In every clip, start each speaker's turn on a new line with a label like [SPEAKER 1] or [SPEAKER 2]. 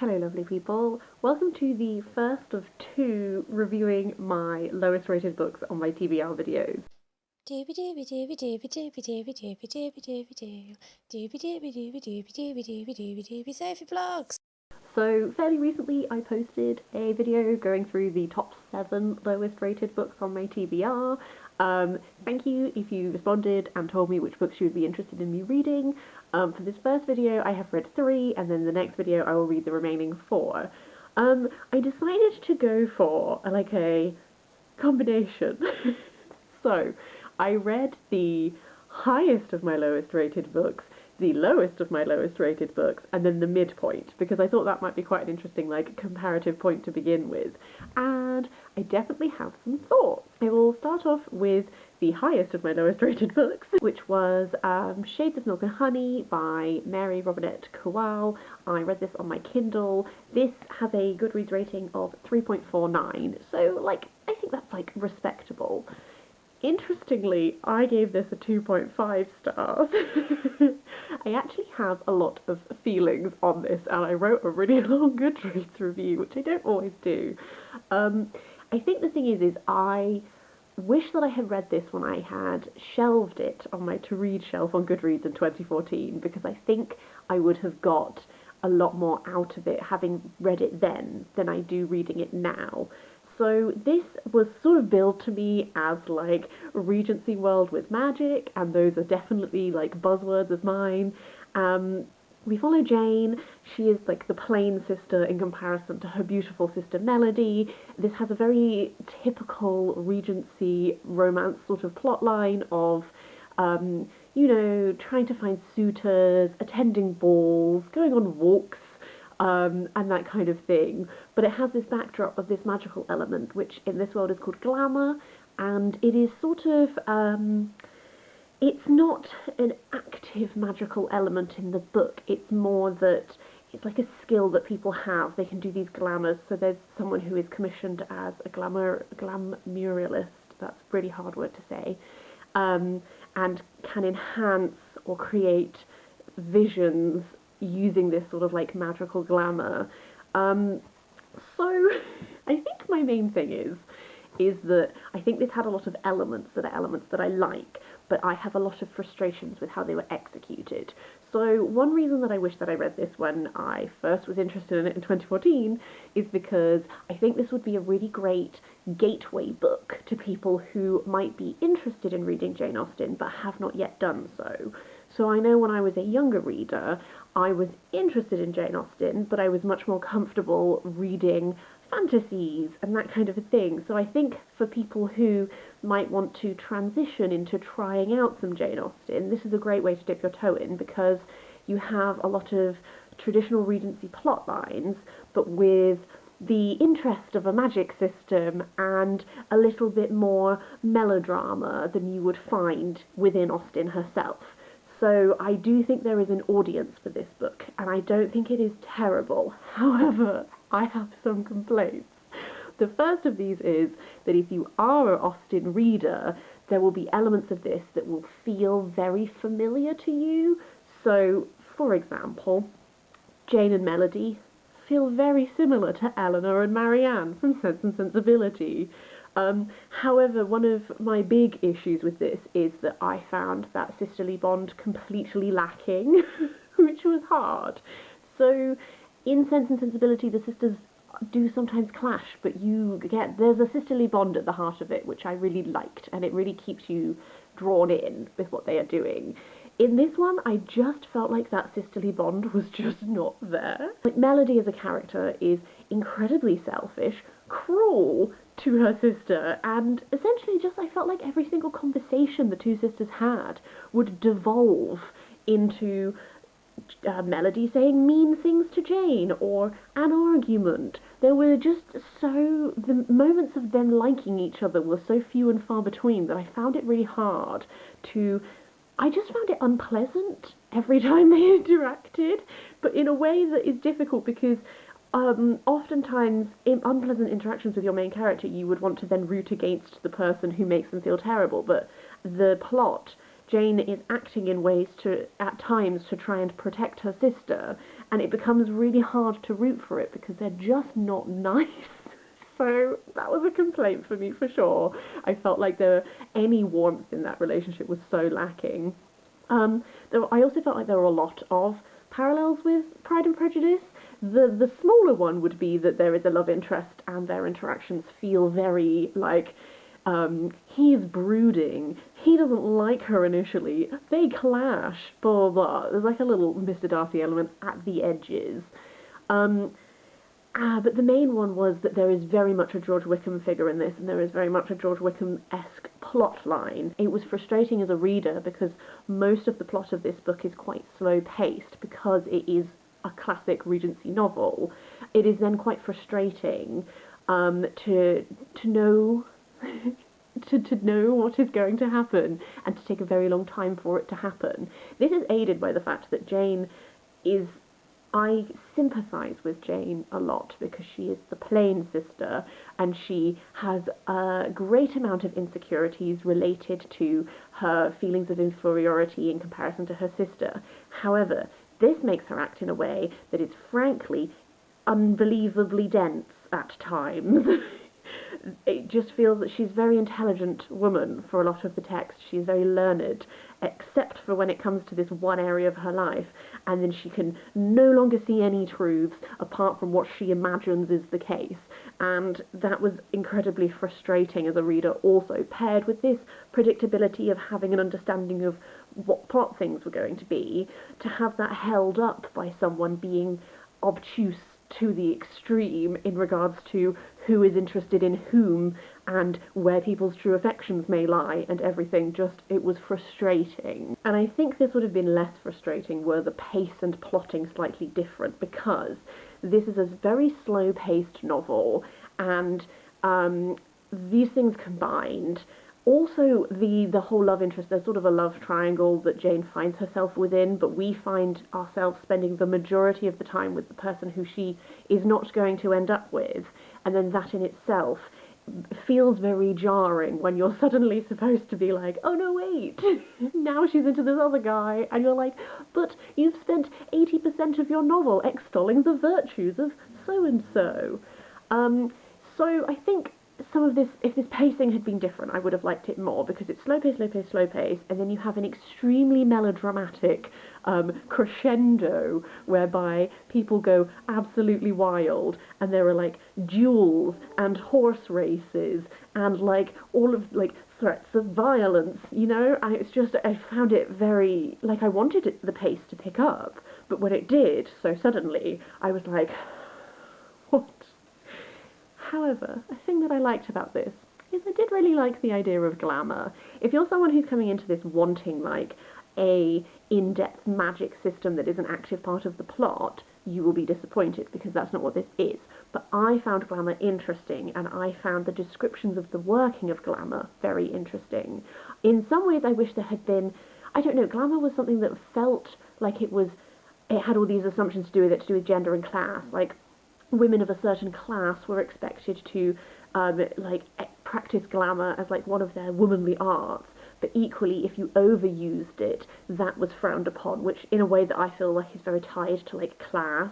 [SPEAKER 1] Hello lovely people, welcome to the first of two reviewing my lowest rated books on my TBR videos.
[SPEAKER 2] Sophie Vlogs.
[SPEAKER 1] So fairly recently I posted a video going through the top 7 lowest rated books on my TBR. Thank you if you responded and told me which books you would be interested in me reading. For this first video I have read 3 and then the next video I will read the remaining 4. I decided to go for a combination. So, I read the highest of my lowest rated books, the lowest of my lowest rated books, and then the midpoint, because I thought that might be quite an interesting, comparative point to begin with. And I definitely have some thoughts. I will start off with the highest of my lowest rated books, which was Shades of Milk and Honey by Mary Robinette Kowal. I read this on my Kindle. This has a Goodreads rating of 3.49, so, I think that's, respectable. Interestingly, I gave this a 2.5 stars. I actually have a lot of feelings on this, and I wrote a really long Goodreads review, which I don't always do. I think the thing is I wish that I had read this when I had shelved it on my to-read shelf on Goodreads in 2014, because I think I would have got a lot more out of it having read it then than I do reading it now. So this was sort of billed to me as Regency world with magic, and those are definitely buzzwords of mine. We follow Jane. She is the plain sister in comparison to her beautiful sister Melody. This has a very typical Regency romance sort of plotline of trying to find suitors, attending balls, going on walks, and that kind of thing. But it has this backdrop of this magical element, which in this world is called glamour, and it is sort of, it's not an active magical element in the book, it's more that it's like a skill that people have. They can do these glamours, so there's someone who is commissioned as a glamouralist, that's a really hard word to say, and can enhance or create visions using this sort of magical glamour. So I think my main thing is that I think this had a lot of elements that I like, but I have a lot of frustrations with how they were executed. So one reason that I wish that I read this when I first was interested in it in 2014 is because I think this would be a really great gateway book to people who might be interested in reading Jane Austen but have not yet done so. So I know when I was a younger reader, I was interested in Jane Austen, but I was much more comfortable reading fantasies and that kind of a thing. So I think for people who might want to transition into trying out some Jane Austen, this is a great way to dip your toe in, because you have a lot of traditional Regency plot lines, but with the interest of a magic system and a little bit more melodrama than you would find within Austen herself. So I do think there is an audience for this book, and I don't think it is terrible. However, I have some complaints. The first of these is that if you are an Austen reader, there will be elements of this that will feel very familiar to you. So, for example, Jane and Melody feel very similar to Eleanor and Marianne from Sense and Sensibility. However, one of my big issues with this is that I found that sisterly bond completely lacking, which was hard. So, in Sense and Sensibility, the sisters do sometimes clash, but there's a sisterly bond at the heart of it, which I really liked, and it really keeps you drawn in with what they are doing. In this one, I just felt like that sisterly bond was just not there. Melody as a character is incredibly selfish, cruel to her sister, and essentially I felt like every single conversation the two sisters had would devolve into Melody saying mean things to Jane, or an argument. There were the moments of them liking each other were so few and far between that I found it really hard I just found it unpleasant every time they interacted, but in a way that is difficult because oftentimes in unpleasant interactions with your main character you would want to then root against the person who makes them feel terrible, but the plot, Jane is acting in ways at times to try and protect her sister, and it becomes really hard to root for it because they're just not nice. So that was a complaint for me for sure. I felt like any warmth in that relationship was so lacking. I also felt like there were a lot of parallels with Pride and Prejudice. The smaller one would be that there is a love interest and their interactions feel very like he's brooding. He doesn't like her initially. They clash. Blah blah. There's like a little Mr. Darcy element at the edges. Um, but the main one was that there is very much a George Wickham figure in this, and there is very much a George Wickham-esque plot line. It was frustrating as a reader because most of the plot of this book is quite slow-paced because it is a classic Regency novel. It is then quite frustrating to know to know what is going to happen and to take a very long time for it to happen. This is aided by the fact that Jane is I sympathise with Jane a lot because she is the plain sister and she has a great amount of insecurities related to her feelings of inferiority in comparison to her sister. However, this makes her act in a way that is frankly unbelievably dense at times. It just feels that she's a very intelligent woman for a lot of the text. She's very learned, except for when it comes to this one area of her life, and then she can no longer see any truths apart from what she imagines is the case. And that was incredibly frustrating as a reader also, paired with this predictability of having an understanding of what plot things were going to be, to have that held up by someone being obtuse to the extreme in regards to who is interested in whom and where people's true affections may lie and everything. Just, it was frustrating. And I think this would have been less frustrating were the pace and plotting slightly different, because this is a very slow-paced novel, and these things combined. Also, the whole love interest, there's sort of a love triangle that Jane finds herself within, but we find ourselves spending the majority of the time with the person who she is not going to end up with, and then that in itself feels very jarring when you're suddenly supposed to be like, oh no, wait, now she's into this other guy, and you're like, but you've spent 80% of your novel extolling the virtues of so-and-so. So I think some of this, if this pacing had been different, I would have liked it more, because it's slow pace, slow pace, slow pace, and then you have an extremely melodramatic crescendo whereby people go absolutely wild, and there are like duels and horse races and like all of like threats of violence, you know, and it's just, I found it very, like, I wanted the pace to pick up, but when it did so suddenly, I was like, what? However, a thing that I liked about this is I did really like the idea of glamour. If you're someone who's coming into this wanting like a in-depth magic system that is an active part of the plot, you will be disappointed, because that's not what this is. But I found glamour interesting, and I found the descriptions of the working of glamour very interesting. In some ways I wish there had been, I don't know, glamour was something that felt like it had all these assumptions to do with gender and class, like women of a certain class were expected to practice glamour as like one of their womanly arts, but equally if you overused it, that was frowned upon, which in a way that I feel like is very tied to like class.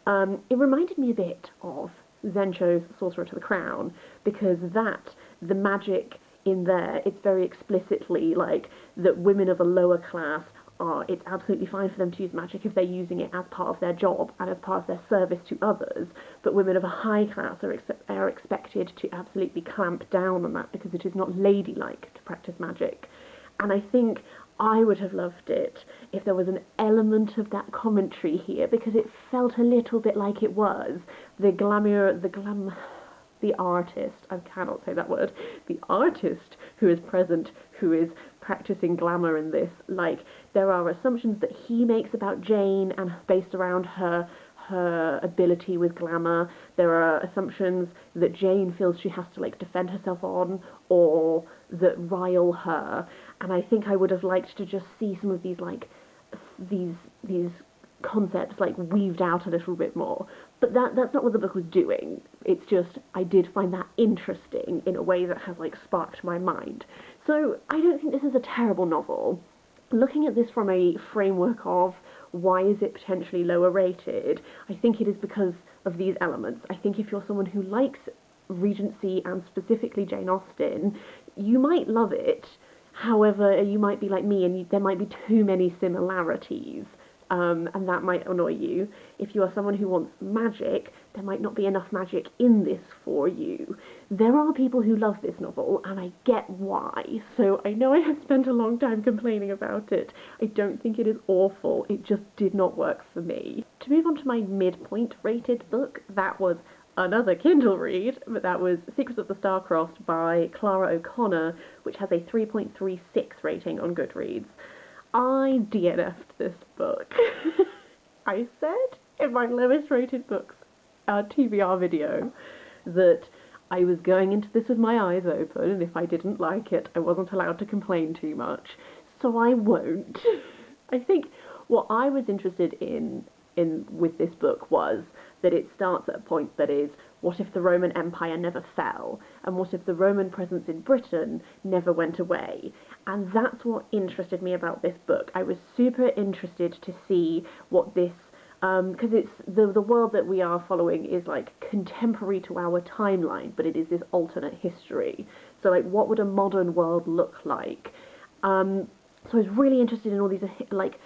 [SPEAKER 1] It reminded me a bit of Zencho's Sorcerer to the Crown, because the magic in there, it's very explicitly like that women of a lower class it's absolutely fine for them to use magic if they're using it as part of their job and as part of their service to others, but women of a high class are expected to absolutely clamp down on that because it is not ladylike to practice magic. And I think I would have loved it if there was an element of that commentary here, because it felt a little bit like it was. The artist, I cannot say that word, the artist who is present, who is practicing glamour in this, like, there are assumptions that he makes about Jane and based around her ability with glamour. There are assumptions that Jane feels she has to like defend herself on, or that rile her, and I think I would have liked to just see some of these like these concepts like weaved out a little bit more. But that's not what the book was doing. It's just I did find that interesting in a way that has like sparked my mind. So I don't think this is a terrible novel. Looking at this from a framework of why is it potentially lower rated? I think it is because of these elements. I think if you're someone who likes Regency and specifically Jane Austen, you might love it. However, you might be like me and there might be too many similarities. And that might annoy you. If you are someone who wants magic, there might not be enough magic in this for you. There are people who love this novel, and I get why. So I know I have spent a long time complaining about it. I don't think it is awful. It just did not work for me. To move on to my midpoint rated book, that was another Kindle read, but that was Secrets of the Starcrossed by Clara O'Connor, which has a 3.36 rating on Goodreads. I DNF'd this book. I said in my lowest rated books TBR video that I was going into this with my eyes open, and if I didn't like it, I wasn't allowed to complain too much, so I won't. I think what I was interested in with this book was that it starts at a point that is, what if the Roman Empire never fell? And what if the Roman presence in Britain never went away? And that's what interested me about this book. I was super interested to see what this, because it's the world that we are following is like contemporary to our timeline, but it is this alternate history. So like, what would a modern world look like? So I was really interested in all these, like,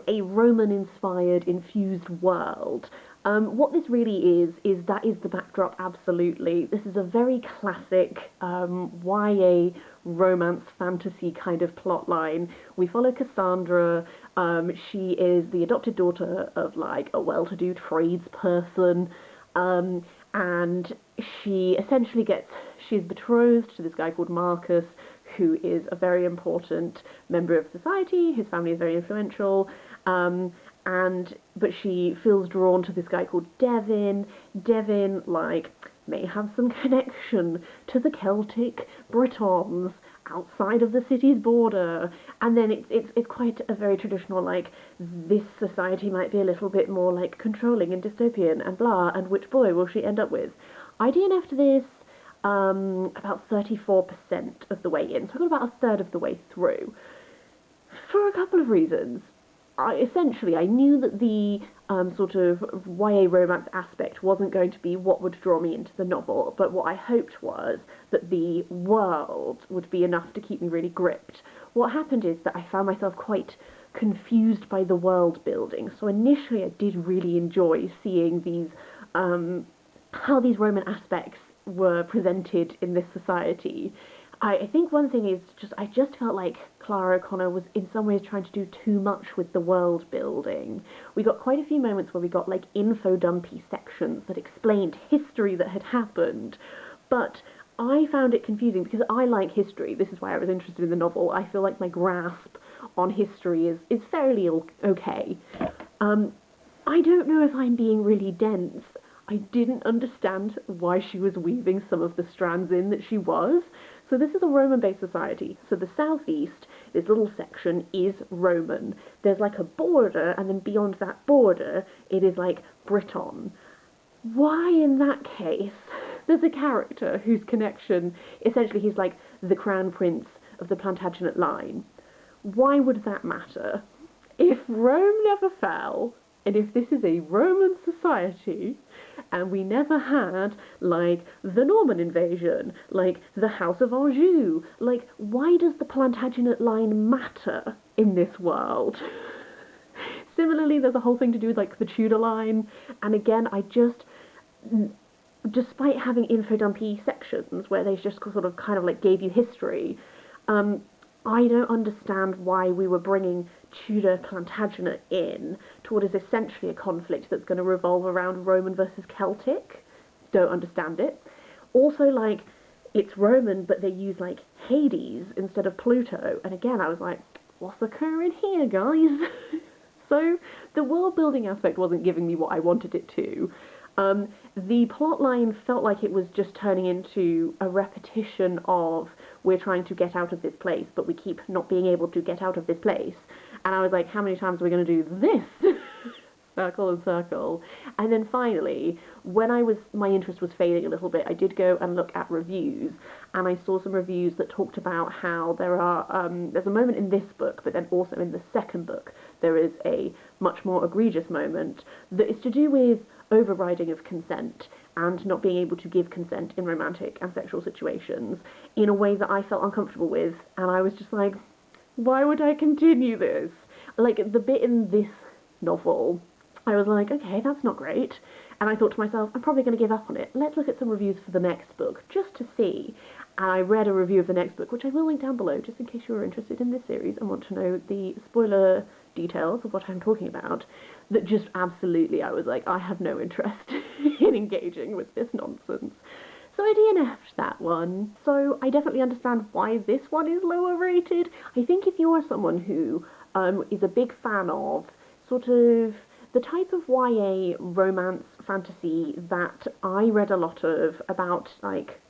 [SPEAKER 1] a Roman-inspired, infused world. What this really is that is the backdrop, absolutely. This is a very classic YA romance fantasy kind of plotline. We follow Cassandra. She is the adopted daughter of, like, a well-to-do tradesperson, and she essentially she's betrothed to this guy called Marcus, who is a very important member of society. His family is very influential, but she feels drawn to this guy called Devin. Devin, like, may have some connection to the Celtic Britons outside of the city's border, and then it's quite a very traditional, like, this society might be a little bit more, like, controlling and dystopian and blah, and which boy will she end up with? I DNF'd this about 34% of the way in, so I got about a third of the way through, for a couple of reasons. I knew that the sort of YA romance aspect wasn't going to be what would draw me into the novel, but what I hoped was that the world would be enough to keep me really gripped. What happened is that I found myself quite confused by the world building, so initially I did really enjoy seeing these, how these Roman aspects were presented in this society. I think one thing is I just felt like Clara O'Connor was in some ways trying to do too much with the world building. We got quite a few moments where we got, like, info dumpy sections that explained history that had happened, but I found it confusing because I like history. This is why I was interested in the novel. I feel like my grasp on history is fairly okay. I don't know if I'm being really dense. I didn't understand why she was weaving some of the strands in that she was. So this is a Roman-based society. So the southeast, this little section, is Roman. There's like a border, and then beyond that border, it is like Briton. Why, in that case, there's a character whose connection, essentially he's like the crown prince of the Plantagenet line. Why would that matter? If Rome never fell, and if this is a Roman society, and we never had, like, the Norman invasion, like, the House of Anjou, like, why does the Plantagenet line matter in this world? Similarly, there's a whole thing to do with, like, the Tudor line, and again, despite having info dumpy sections where they just sort of kind of, like, gave you history, I don't understand why we were bringing Tudor Plantagenet in to what is essentially a conflict that's going to revolve around Roman versus Celtic. Don't understand it. Also, like, it's Roman, but they use, like, Hades instead of Pluto. And again, I was like, what's occurring here, guys? So the world building aspect wasn't giving me what I wanted it to. The plotline felt like it was just turning into a repetition of, we're trying to get out of this place, but we keep not being able to get out of this place. And I was like, how many times are we going to do this? Circle and circle. And then finally, when my interest was fading a little bit, I did go and look at reviews, and I saw some reviews that talked about how there's a moment in this book, but then also in the second book, there is a much more egregious moment that is to do with overriding of consent and not being able to give consent in romantic and sexual situations in a way that I felt uncomfortable with, and I was just like, why would I continue this? Like, the bit in this novel, I was like, okay, that's not great. And I thought to myself, I'm probably going to give up on it. Let's look at some reviews for the next book, just to see. And I read a review of the next book, which I will link down below, just in case you're interested in this series and want to know the spoiler details of what I'm talking about. That just absolutely, I was like, I have no interest in engaging with this nonsense. So I DNF'd that one. So I definitely understand why this one is lower rated. I think if you are someone who is a big fan of sort of the type of YA romance fantasy that I read a lot of about like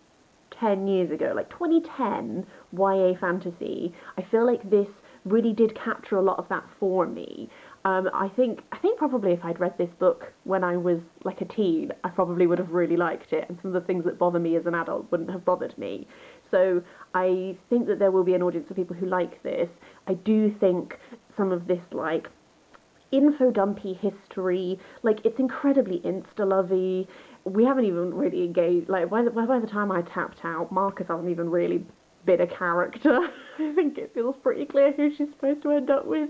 [SPEAKER 1] 10 years ago, like 2010 YA fantasy, I feel like this really did capture a lot of that for me. I think probably if I'd read this book when I was like a teen, I probably would have really liked it, and some of the things that bother me as an adult wouldn't have bothered me. So I think that there will be an audience of people who like this. I do think some of this like info dumpy history, like it's incredibly insta-lovey. We haven't even really engaged, like by the time I tapped out, Marcus hasn't even really been a character. I think it feels pretty clear who she's supposed to end up with.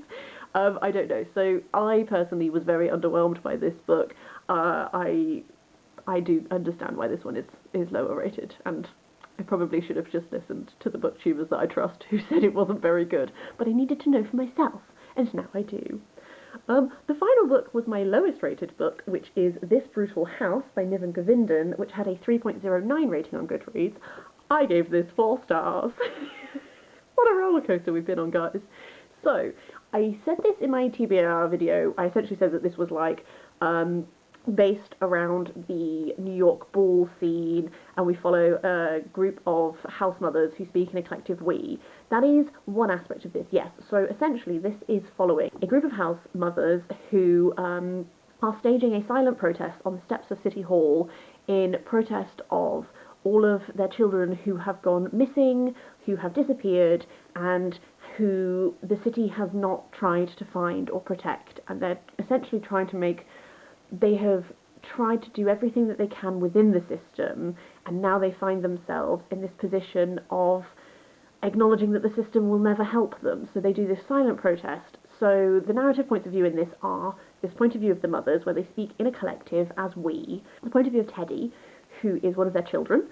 [SPEAKER 1] I don't know. So I personally was very underwhelmed by this book. I do understand why this one is lower rated, and I probably should have just listened to the booktubers that I trust who said it wasn't very good, but I needed to know for myself, and now I do. The final book was my lowest rated book, which is This Brutal House by Niven Govinden, which had a 3.09 rating on Goodreads. I gave this 4 stars. What a roller coaster we've been on, guys. So, I said this in my TBR video. I essentially said that this was like based around the New York ball scene, and we follow a group of house mothers who speak in a collective we. That is one aspect of this, yes. So essentially this is following a group of house mothers who are staging a silent protest on the steps of City Hall in protest of all of their children who have gone missing, who have disappeared, and who the city has not tried to find or protect. And they're essentially trying to make... They have tried to do everything that they can within the system, and now they find themselves in this position of acknowledging that the system will never help them. So they do this silent protest. So the narrative points of view in this are this point of view of the mothers, where they speak in a collective as we, the point of view of Teddy, who is one of their children,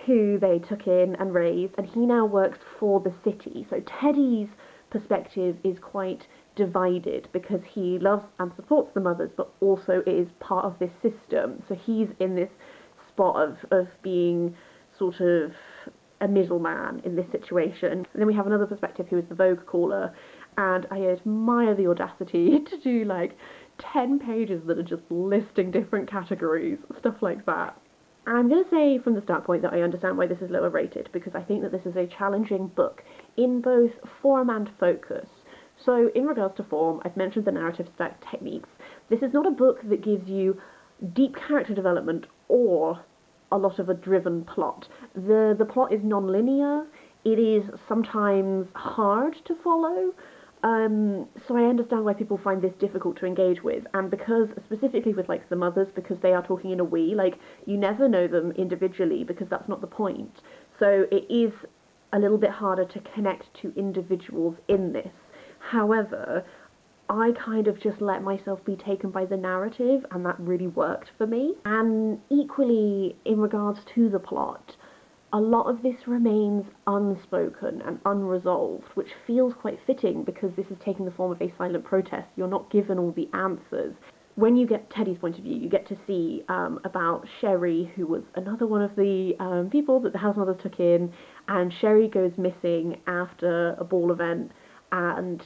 [SPEAKER 1] who they took in and raised, and he now works for the city. So Teddy's perspective is quite divided because he loves and supports the mothers, but also is part of this system. So he's in this spot of being sort of a middleman in this situation. And then we have another perspective who is the Vogue caller, and I admire the audacity to do like 10 pages that are just listing different categories, stuff like that. I'm going to say from the start point that I understand why this is lower rated, because I think that this is a challenging book in both form and focus. So in regards to form, I've mentioned the narrative stack techniques. This is not a book that gives you deep character development or a lot of a driven plot. The plot is non-linear. It is sometimes hard to follow. So I understand why people find this difficult to engage with, and because specifically with like the mothers, because they are talking in a we, like you never know them individually because that's not the point. So it is a little bit harder to connect to individuals in this. However, I kind of just let myself be taken by the narrative, and that really worked for me. And equally, in regards to the plot, a lot of this remains unspoken and unresolved, which feels quite fitting because this is taking the form of a silent protest. You're not given all the answers. When you get Teddy's point of view, you get to see about Sherry, who was another one of the people that the house mothers took in, and Sherry goes missing after a ball event, and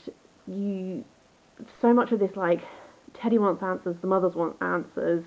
[SPEAKER 1] so much of this, like, Teddy wants answers, the mothers want answers.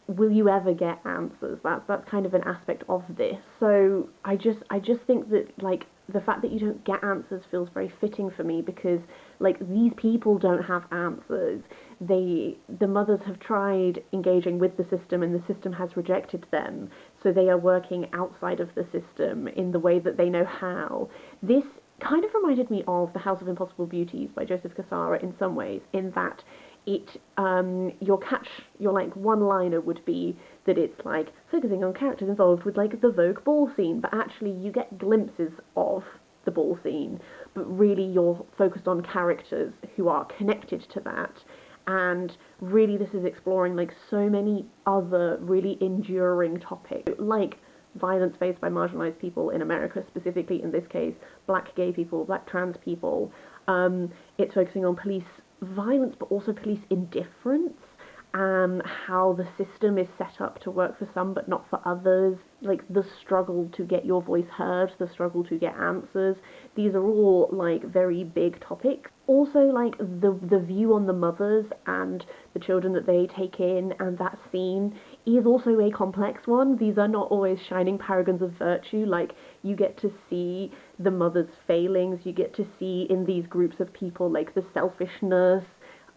[SPEAKER 1] Will you ever get answers? That's kind of an aspect of this. So I just think that, like, the fact that you don't get answers feels very fitting for me, because, like, these people don't have answers. The mothers have tried engaging with the system, and the system has rejected them. So they are working outside of the system in the way that they know how. This kind of reminded me of The House of Impossible Beauties by Joseph Cassara in some ways, in that your like one-liner would be that it's like focusing on characters involved with like the Vogue ball scene, but actually you get glimpses of the ball scene, but really you're focused on characters who are connected to that. And really this is exploring like so many other really enduring topics, like violence faced by marginalized people in America, specifically in this case black gay people, black trans people. It's focusing on police violence, but also police indifference, how the system is set up to work for some but not for others, like the struggle to get your voice heard, the struggle to get answers. These are all like very big topics. Also, like the view on the mothers and the children that they take in, and that scene is also a complex one. These are not always shining paragons of virtue. Like, you get to see the mother's failings, you get to see in these groups of people like the selfishness,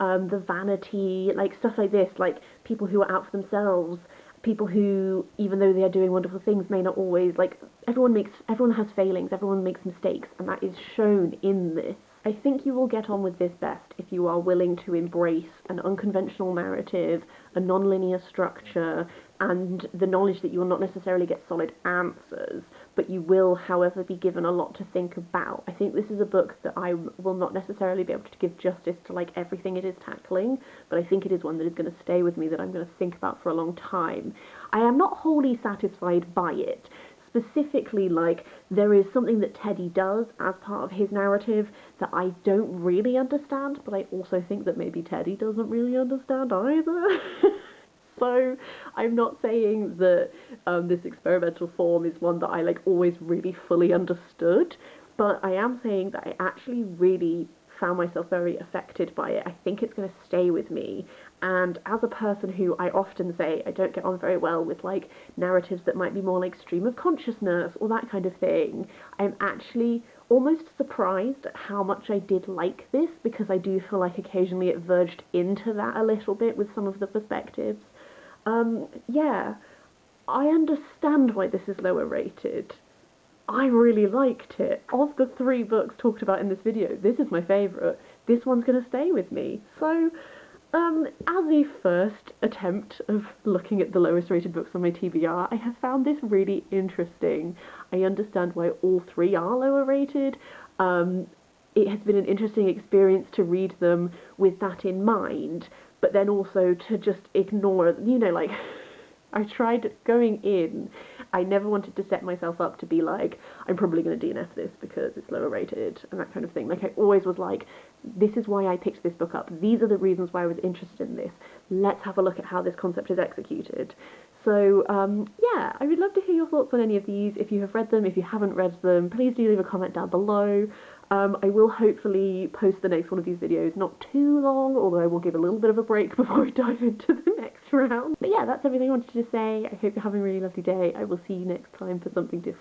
[SPEAKER 1] the vanity, like stuff like this, like people who are out for themselves, people who, even though they are doing wonderful things, may not always, like, everyone has failings, everyone makes mistakes, and that is shown in this. I think you will get on with this best if you are willing to embrace an unconventional narrative, a non-linear structure, and the knowledge that you will not necessarily get solid answers, but you will, however, be given a lot to think about. I think this is a book that I will not necessarily be able to give justice to like everything it is tackling, but I think it is one that is going to stay with me, that I'm going to think about for a long time. I am not wholly satisfied by it. Specifically, like, there is something that Teddy does as part of his narrative that I don't really understand, but I also think that maybe Teddy doesn't really understand either. So I'm not saying that this experimental form is one that I like always really fully understood, but I am saying that I actually really found myself very affected by it. I think it's going to stay with me. And as a person who, I often say, I don't get on very well with like narratives that might be more like stream of consciousness or that kind of thing, I'm actually almost surprised at how much I did like this, because I do feel like occasionally it verged into that a little bit with some of the perspectives. Yeah, I understand why this is lower rated. I really liked it. Of the 3 books talked about in this video, this is my favourite. This one's going to stay with me. So, as a first attempt of looking at the lowest rated books on my TBR, I have found this really interesting. I understand why all 3 are lower rated. It has been an interesting experience to read them with that in mind, but then also to just ignore, like, I tried going in, I never wanted to set myself up to be like, I'm probably going to DNF this because it's lower rated and that kind of thing. Like, I always was like, this is why I picked this book up. These are the reasons why I was interested in this. Let's have a look at how this concept is executed. So, yeah, I would love to hear your thoughts on any of these. If you have read them, if you haven't read them, please do leave a comment down below. I will hopefully post the next one of these videos not too long, although I will give a little bit of a break before we dive into the next round. But yeah, that's everything I wanted to say. I hope you're having a really lovely day. I will see you next time for something different.